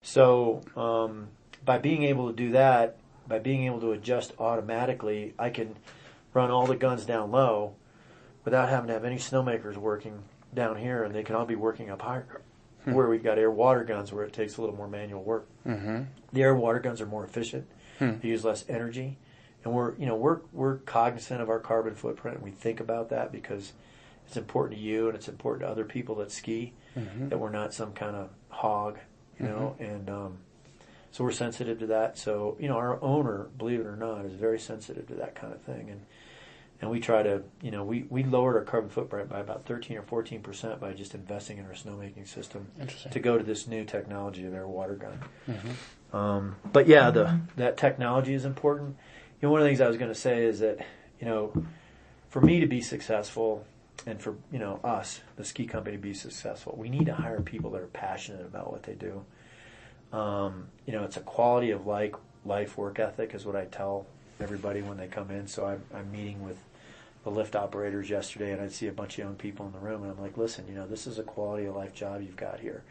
So by being able to do that, by being able to adjust automatically, I can run all the guns down low without having to have any snowmakers working down here, and they can all be working up higher where we've got air water guns where it takes a little more manual work. Mm-hmm. The air water guns are more efficient. They use less energy. And we're cognizant of our carbon footprint. We think about that because it's important to you and it's important to other people that ski, that we're not some kind of hog, you know, and so we're sensitive to that. So, our owner, believe it or not, is very sensitive to that kind of thing. And we try to, we lowered our carbon footprint by about 13 or 14% by just investing in our snowmaking system to go to this new technology of air water gun. But yeah, that technology is important. One of the things I was going to say is that, for me to be successful and for, us, the ski company, to be successful, we need to hire people that are passionate about what they do. It's a quality of life work ethic is what I tell everybody when they come in. So I'm meeting with the lift operators yesterday, and I'd see a bunch of young people in the room, and I'm like, listen, this is a quality of life job you've got here.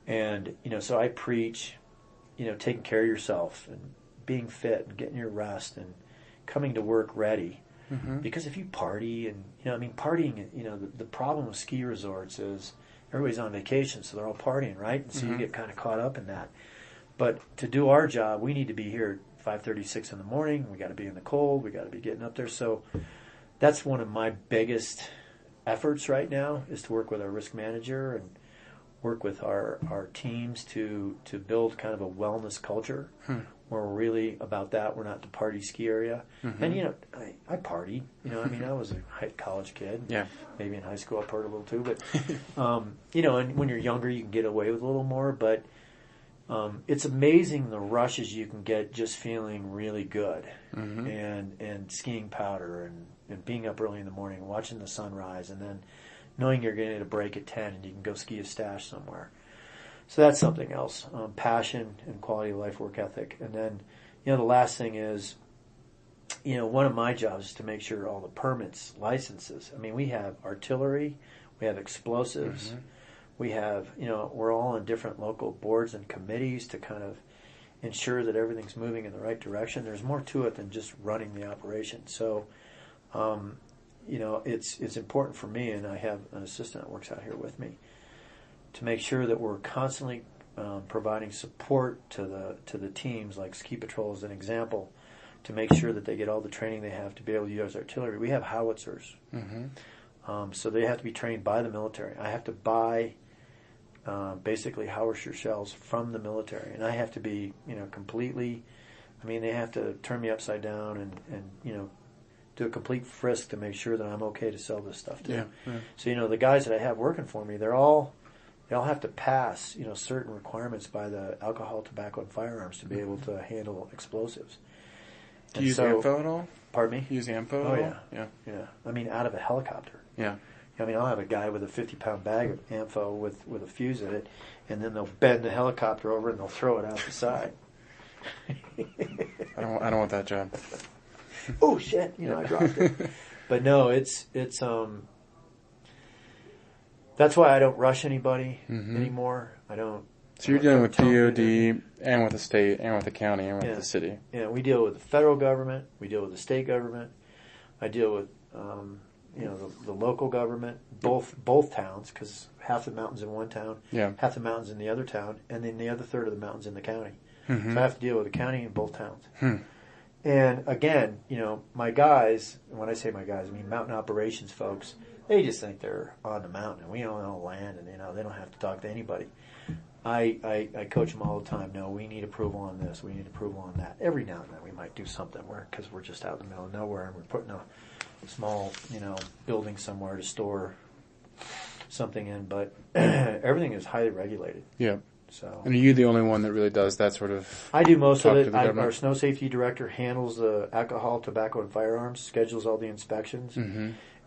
And, so I preach, taking care of yourself and being fit and getting your rest and coming to work ready. Because if you party and, partying, the problem with ski resorts is everybody's on vacation, so they're all partying, right? And so you get kind of caught up in that. But to do our job, we need to be here at 5:36 in the morning. We got to be in the cold. We got to be getting up there. So that's one of my biggest efforts right now is to work with our risk manager and work with our teams to build kind of a wellness culture where we're really about that. We're not the party ski area. And, I partied. I was a college kid. Yeah. Maybe in high school I partied a little too. But, and when you're younger you can get away with a little more. But it's amazing the rushes you can get just feeling really good and skiing powder and being up early in the morning, watching the sunrise, and then knowing you're going to get a break at 10 and you can go ski a stash somewhere. So that's something else, passion and quality of life work ethic. And then, the last thing is, one of my jobs is to make sure all the permits, licenses, we have artillery, we have explosives, we have, we're all on different local boards and committees to kind of ensure that everything's moving in the right direction. There's more to it than just running the operation. So, it's important for me, and I have an assistant that works out here with me, to make sure that we're constantly providing support to the teams, like Ski Patrol as an example, to make sure that they get all the training they have to be able to use artillery. We have howitzers, so they have to be trained by the military. I have to buy basically howitzer shells from the military, and I have to be completely. They have to turn me upside down and do a complete frisk to make sure that I'm okay to sell this stuff to them. So the guys that I have working for me, they all have to pass certain requirements by the Alcohol, Tobacco, and Firearms to be able to handle explosives. Do you use AMFO at all? Pardon me? Use AMFO at all? Yeah. Out of a helicopter. Yeah. I'll have a guy with a 50-pound bag of AMFO with a fuse in it, and then they'll bend the helicopter over and they'll throw it out the side. I don't want that job. Oh shit! I dropped it. But no, it's that's why I don't rush anybody anymore. I don't. So you're dealing with DOD and with the state and with the county and with the city. Yeah, we deal with the federal government. We deal with the state government. I deal with the local government, both towns, because half the mountains in one town, half the mountains in the other town, and then the other third of the mountains in the county. So I have to deal with the county in both towns. And again, my guys, when I say my guys, I mean mountain operations folks, they just think they're on the mountain and we own land and, they don't have to talk to anybody. I coach them all the time. No, we need approval on this. We need approval on that. Every now and then we might do something because we're just out in the middle of nowhere and we're putting a small, building somewhere to store something in. But everything is highly regulated. Yeah. So. And are you the only one that really does that sort of? I do most of it. Our snow safety director handles the alcohol, tobacco, and firearms, schedules all the inspections,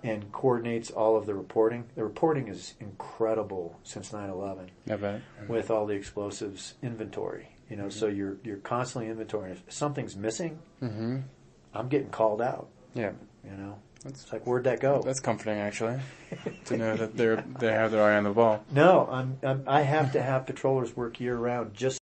and coordinates all of the reporting. The reporting is incredible since 9/11. I bet. With all the explosives inventory, so you're constantly inventorying. If something's missing, I'm getting called out. Yeah. It's like, where'd that go? That's comforting, actually, to know that they have their eye on the ball. No, I have to have patrollers work year round just